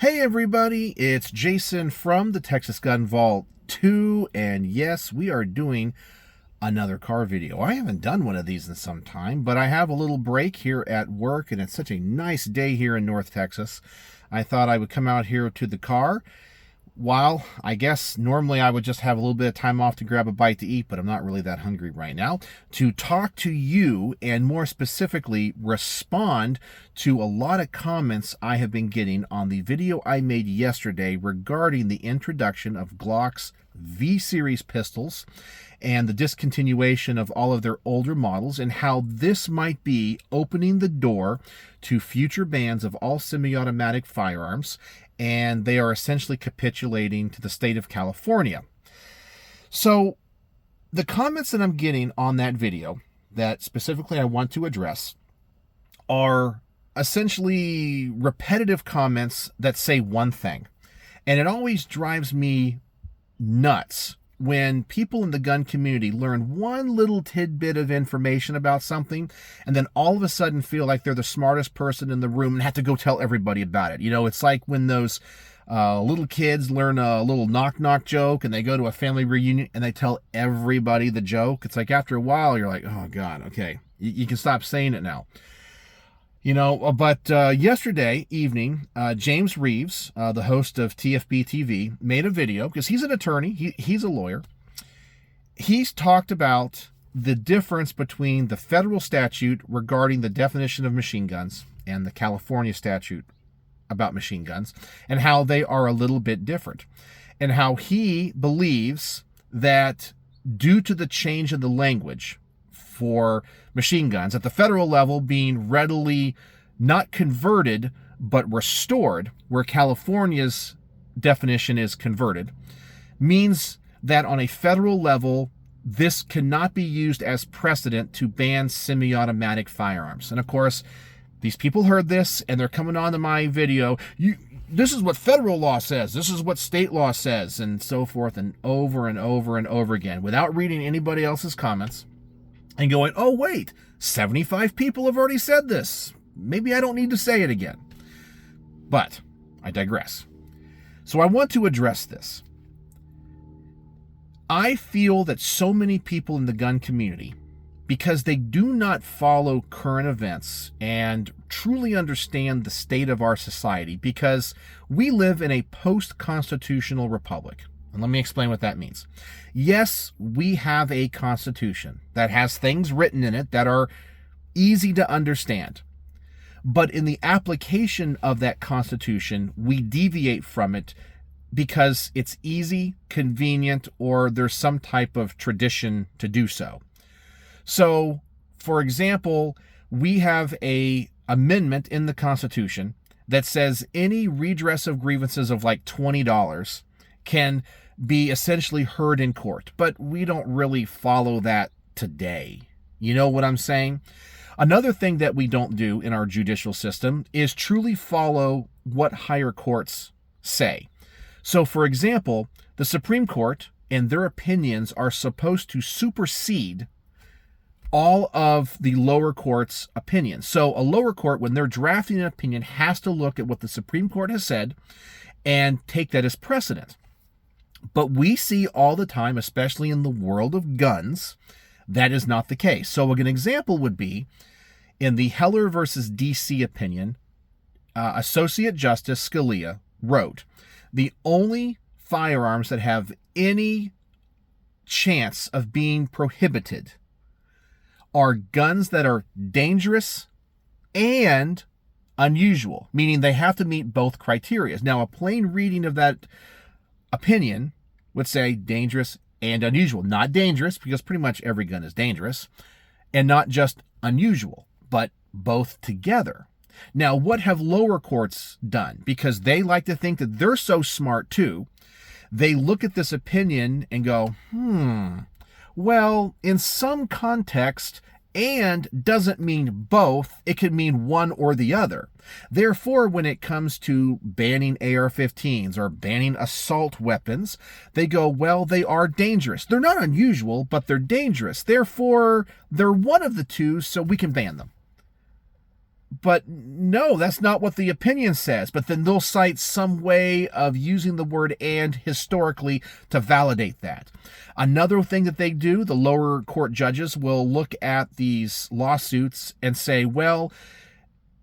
Hey everybody, it's Jason from the Texas Gun Vault 2, and yes, we are doing another car video. I haven't done one of these in some time, but I have a little break here at work, and it's such a nice day here in North Texas. I thought I would come out here to the car. While I guess normally I would just have a little bit of time off to grab a bite to eat, but I'm not really that hungry right now, to talk to you and more specifically respond to a lot of comments I have been getting on the video I made yesterday regarding the introduction of Glock's V-Series pistols and the discontinuation of all of their older models, and how this might be opening the door to future bans of all semi-automatic firearms, and they are essentially capitulating to the state of California. So the comments that I'm getting on that video that specifically I want to address are essentially repetitive comments that say one thing. And it always drives me nuts when people in the gun community learn one little tidbit of information about something and then all of a sudden feel like they're the smartest person in the room and have to go tell everybody about it. You know, it's like when those little kids learn a little knock-knock joke and they go to a family reunion and they tell everybody the joke. It's like after a while, you're like, oh God, okay, you can stop saying it now. You know, but yesterday evening, James Reeves, the host of TFB TV, made a video because he's an attorney. He's a lawyer. He's talked about the difference between the federal statute regarding the definition of machine guns and the California statute about machine guns, and how they are a little bit different, and how he believes that due to the change in the language for machine guns at the federal level being readily not converted but restored, where California's definition is converted, means that on a federal level this cannot be used as precedent to ban semi-automatic firearms. And of course, these people heard this and they're coming on to my video, this is what federal law says, this is what state law says, and so forth, and over and over and over again, without reading anybody else's comments and going, oh wait, 75 people have already said this. Maybe I don't need to say it again. But I digress. So I want to address this. I feel that so many people in the gun community, because they do not follow current events and truly understand the state of our society, because we live in a post-constitutional republic. And let me explain what that means. Yes, we have a constitution that has things written in it that are easy to understand. But in the application of that constitution, we deviate from it because it's easy, convenient, or there's some type of tradition to do so. So, for example, we have an amendment in the Constitution that says any redress of grievances of like $20 can be essentially heard in court, but we don't really follow that today. You know what I'm saying? Another thing that we don't do in our judicial system is truly follow what higher courts say. So, for example, the Supreme Court and their opinions are supposed to supersede all of the lower court's opinions. So a lower court, when they're drafting an opinion, has to look at what the Supreme Court has said and take that as precedent. But we see all the time, especially in the world of guns, that is not the case. So an example would be in the Heller versus DC opinion, Associate Justice Scalia wrote, the only firearms that have any chance of being prohibited are guns that are dangerous and unusual, meaning they have to meet both criteria. Now, a plain reading of that opinion would say dangerous and unusual. Not dangerous, because pretty much every gun is dangerous, and not just unusual, but both together. Now, what have lower courts done? Because they like to think that they're so smart too, they look at this opinion and go, well, in some context, and doesn't mean both, it could mean one or the other. Therefore, when it comes to banning AR-15s or banning assault weapons, they go, well, they are dangerous. They're not unusual, but they're dangerous. Therefore, they're one of the two, so we can ban them. But no, that's not what the opinion says. But then they'll cite some way of using the word "and" historically to validate that. Another thing that they do, the lower court judges will look at these lawsuits and say, well,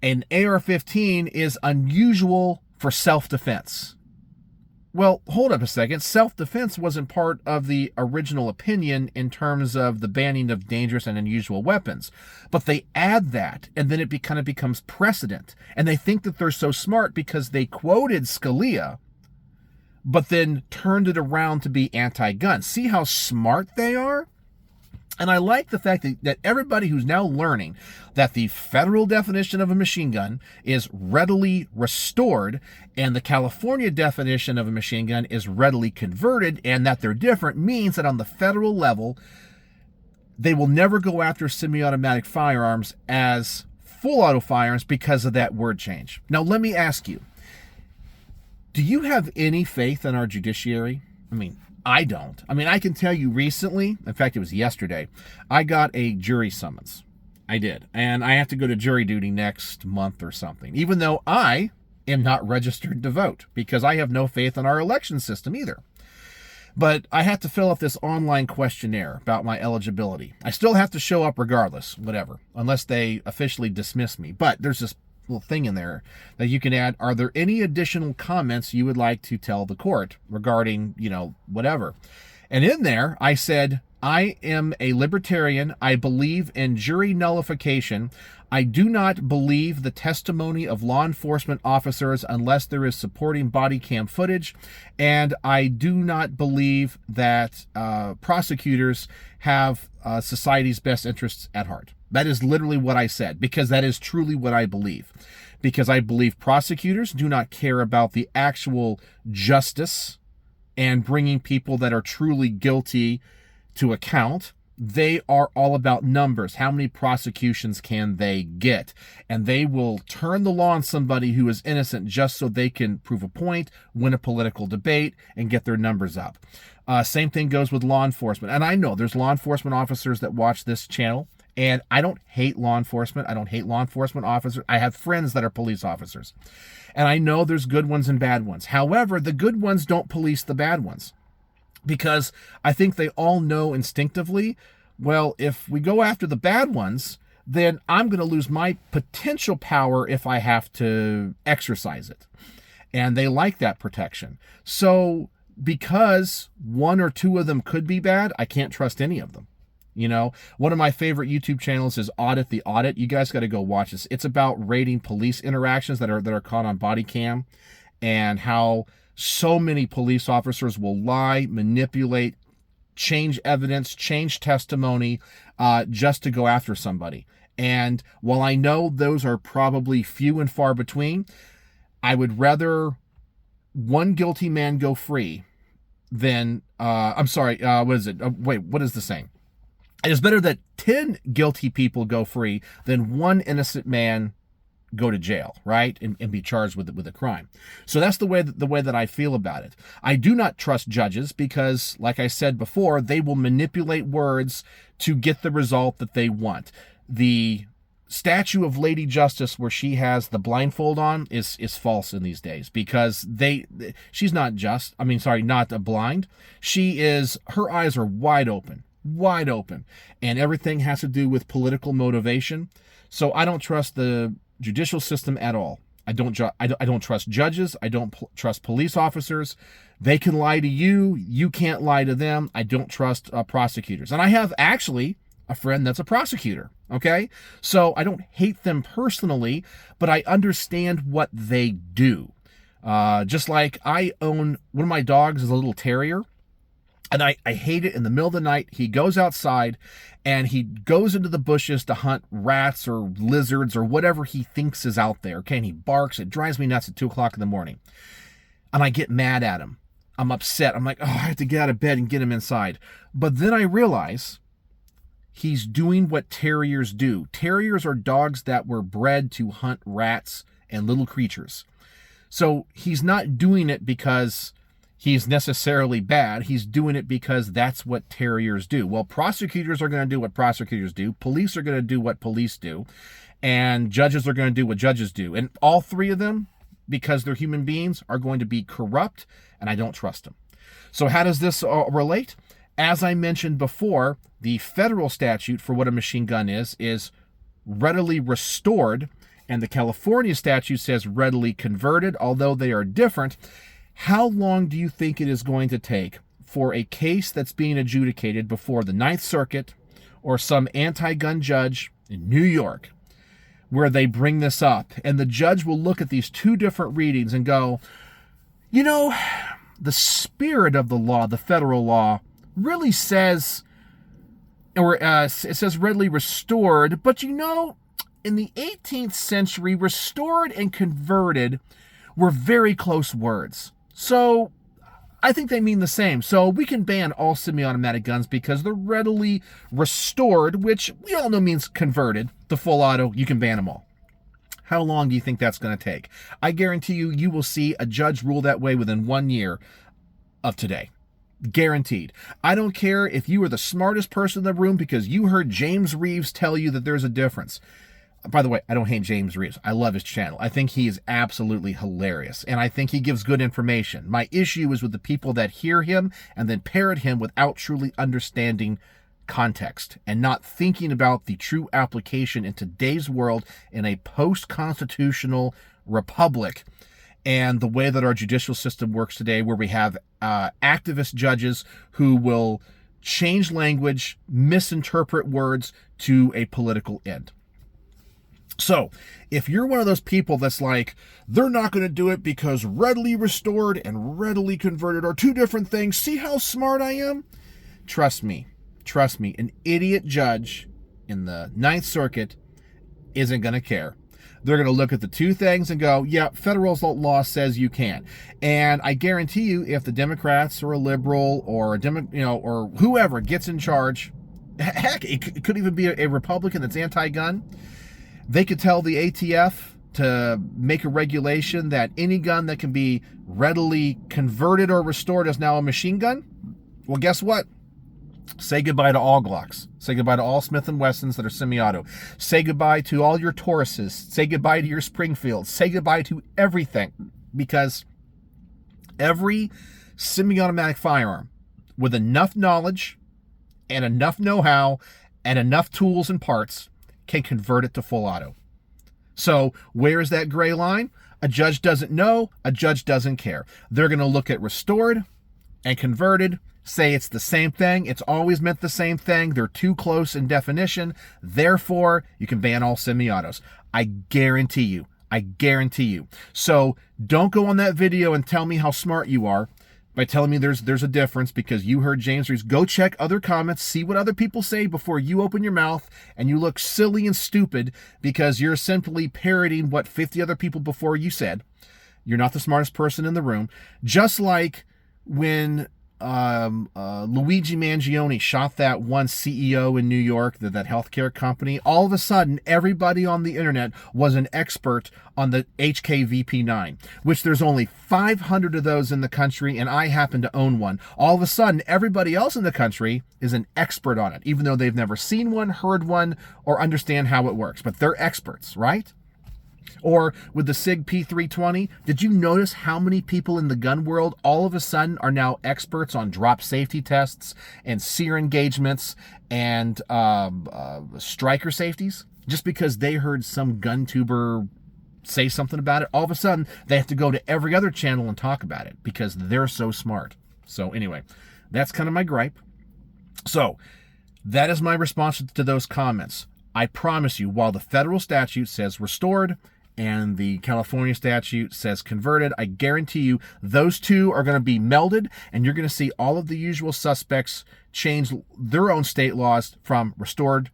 an AR-15 is unusual for self-defense. Well, hold up a second. Self-defense wasn't part of the original opinion in terms of the banning of dangerous and unusual weapons. But they add that, and then it kind of becomes precedent. And they think that they're so smart because they quoted Scalia, but then turned it around to be anti-gun. See how smart they are? And I like the fact that everybody who's now learning that the federal definition of a machine gun is readily restored and the California definition of a machine gun is readily converted, and that they're different, means that on the federal level, they will never go after semi-automatic firearms as full auto firearms because of that word change. Now, let me ask you, do you have any faith in our judiciary? I mean, I don't. I mean, I can tell you recently, in fact, it was yesterday, I got a jury summons. I did. And I have to go to jury duty next month or something, even though I am not registered to vote because I have no faith in our election system either. But I have to fill out this online questionnaire about my eligibility. I still have to show up regardless, whatever, unless they officially dismiss me. But there's this little thing in there that you can add. Are there any additional comments you would like to tell the court regarding, whatever? And in there, I said, I am a libertarian. I believe in jury nullification. I do not believe the testimony of law enforcement officers unless there is supporting body cam footage. And I do not believe that prosecutors have society's best interests at heart. That is literally what I said, because that is truly what I believe. Because I believe prosecutors do not care about the actual justice and bringing people that are truly guilty to account. They are all about numbers. How many prosecutions can they get? And they will turn the law on somebody who is innocent just so they can prove a point, win a political debate, and get their numbers up. Same thing goes with law enforcement. And I know there's law enforcement officers that watch this channel. And I don't hate law enforcement. I don't hate law enforcement officers. I have friends that are police officers. And I know there's good ones and bad ones. However, the good ones don't police the bad ones. Because I think they all know instinctively, well, if we go after the bad ones, then I'm going to lose my potential power if I have to exercise it. And they like that protection. So because one or two of them could be bad, I can't trust any of them. One of my favorite YouTube channels is Audit the Audit. You guys got to go watch this. It's about rating police interactions that are caught on body cam, and how so many police officers will lie, manipulate, change evidence, change testimony, just to go after somebody. And while I know those are probably few and far between, I would rather one guilty man go free than, what is it? What is the saying? It's better that 10 guilty people go free than one innocent man go to jail, right? And be charged with a crime. So that's the way that I feel about it. I do not trust judges because, like I said before, they will manipulate words to get the result that they want. The statue of Lady Justice where she has the blindfold on is false in these days, because she's not not blind. Her eyes are wide open, and everything has to do with political motivation. So I don't trust the judicial system at all. I don't trust judges. I don't trust police officers. They can lie to you. You can't lie to them. I don't trust prosecutors. And I have actually a friend that's a prosecutor. Okay? So I don't hate them personally, but I understand what they do. Just like one of my dogs is a little terrier. And I hate it. In the middle of the night, he goes outside and he goes into the bushes to hunt rats or lizards or whatever he thinks is out there. Okay, and he barks. It drives me nuts at 2 o'clock in the morning. And I get mad at him. I'm upset. I'm like, I have to get out of bed and get him inside. But then I realize he's doing what terriers do. Terriers are dogs that were bred to hunt rats and little creatures. So he's not doing it because he's necessarily bad. He's doing it because that's what terriers do. Well, prosecutors are going to do what prosecutors do. Police are going to do what police do. And judges are going to do what judges do. And all three of them, because they're human beings, are going to be corrupt, and I don't trust them. So how does this relate? As I mentioned before, the federal statute for what a machine gun is readily restored, and the California statute says readily converted, although they are different. How long do you think it is going to take for a case that's being adjudicated before the Ninth Circuit or some anti-gun judge in New York, where they bring this up, and the judge will look at these two different readings and go, you know, the spirit of the law, the federal law, really says, or it says readily restored, but you know, in the 18th century, restored and converted were very close words. So I think they mean the same. So we can ban all semi-automatic guns because they're readily restored, which we all know means converted to full auto. You can ban them all. How long do you think that's going to take? I guarantee you, you will see a judge rule that way within 1 year of today. Guaranteed. I don't care if you are the smartest person in the room because you heard James Reeves tell you that there's a difference. By the way, I don't hate James Reeves. I love his channel. I think he is absolutely hilarious, and I think he gives good information. My issue is with the people that hear him and then parrot him without truly understanding context and not thinking about the true application in today's world in a post-constitutional republic and the way that our judicial system works today, where we have activist judges who will change language, misinterpret words to a political end. So, if you're one of those people that's like, they're not going to do it because readily restored and readily converted are two different things, see how smart I am? Trust me, an idiot judge in the Ninth Circuit isn't going to care. They're going to look at the two things and go, yeah, federal law says you can. And I guarantee you, if the Democrats or a liberal or or whoever gets in charge, heck, it could even be a Republican that's anti-gun, they could tell the ATF to make a regulation that any gun that can be readily converted or restored is now a machine gun. Well, guess what? Say goodbye to all Glocks. Say goodbye to all Smith & Wessons that are semi-auto. Say goodbye to all your Tauruses. Say goodbye to your Springfields. Say goodbye to everything, because every semi-automatic firearm with enough knowledge and enough know-how and enough tools and parts can convert it to full auto. So where is that gray line? A judge doesn't know. A judge doesn't care. They're going to look at restored and converted, say it's the same thing. It's always meant the same thing. They're too close in definition. Therefore, you can ban all semi-autos. I guarantee you. So don't go on that video and tell me how smart you are by telling me there's a difference because you heard James Reeves. Go check other comments, see what other people say before you open your mouth and you look silly and stupid because you're simply parroting what 50 other people before you said. You're not the smartest person in the room. Just like when Luigi Mangione shot that one CEO in New York, that healthcare company, all of a sudden everybody on the internet was an expert on the HKVP9, which there's only 500 of those in the country, and I happen to own one. All of a sudden everybody else in the country is an expert on it, even though they've never seen one, heard one, or understand how it works, but they're experts, right? Or with the SIG P320, did you notice how many people in the gun world all of a sudden are now experts on drop safety tests and sear engagements and striker safeties? Just because they heard some gun tuber say something about it, all of a sudden they have to go to every other channel and talk about it because they're so smart. So anyway, that's kind of my gripe. So that is my response to those comments. I promise you, while the federal statute says restored and the California statute says converted, I guarantee you those two are going to be melded, and you're going to see all of the usual suspects change their own state laws from restored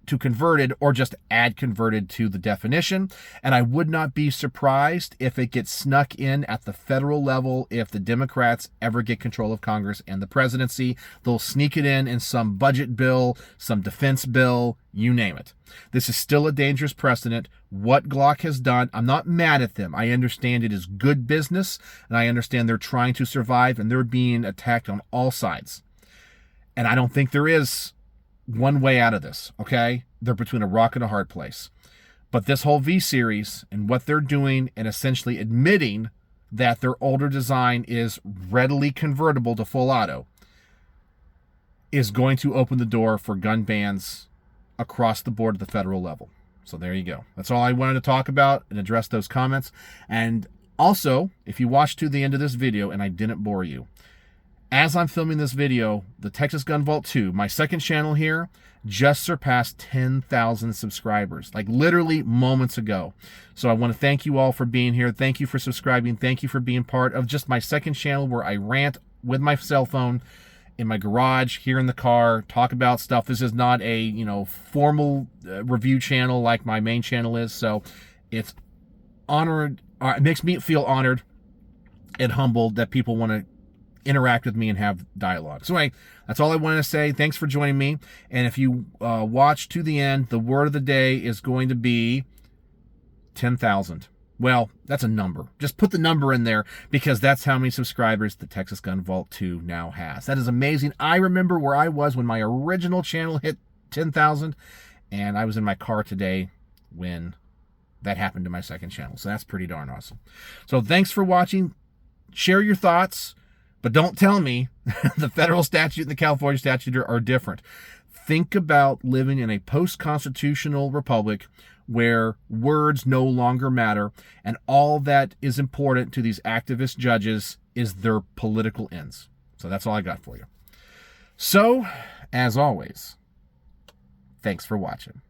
to converted, or just add converted to the definition. And I would not be surprised if it gets snuck in at the federal level. If the Democrats ever get control of Congress and the presidency, they'll sneak it in some budget bill, some defense bill, you name it. This is still a dangerous precedent. What Glock has done, I'm not mad at them. I understand it is good business, and I understand they're trying to survive, and they're being attacked on all sides. And I don't think there is one way out of this, okay? They're between a rock and a hard place. But this whole V series and what they're doing and essentially admitting that their older design is readily convertible to full auto is going to open the door for gun bans across the board at the federal level. So there you go. That's all I wanted to talk about and address those comments. And also, if you watched to the end of this video and I didn't bore you, as I'm filming this video, the Texas Gun Vault 2, my second channel here, just surpassed 10,000 subscribers, like literally moments ago. So I want to thank you all for being here. Thank you for subscribing. Thank you for being part of just my second channel where I rant with my cell phone in my garage, here in the car, talk about stuff. This is not a, formal review channel like my main channel is. So it's honored. It makes me feel honored and humbled that people want to interact with me and have dialogue. So anyway, that's all I wanted to say. Thanks for joining me. And if you watch to the end, the word of the day is going to be 10,000. Well, that's a number. Just put the number in there because that's how many subscribers the Texas Gun Vault 2 now has. That is amazing. I remember where I was when my original channel hit 10,000, and I was in my car today when that happened to my second channel. So that's pretty darn awesome. So thanks for watching. Share your thoughts, but don't tell me the federal statute and the California statute are different. Think about living in a post-constitutional republic where words no longer matter, and all that is important to these activist judges is their political ends. So that's all I got for you. So, as always, thanks for watching.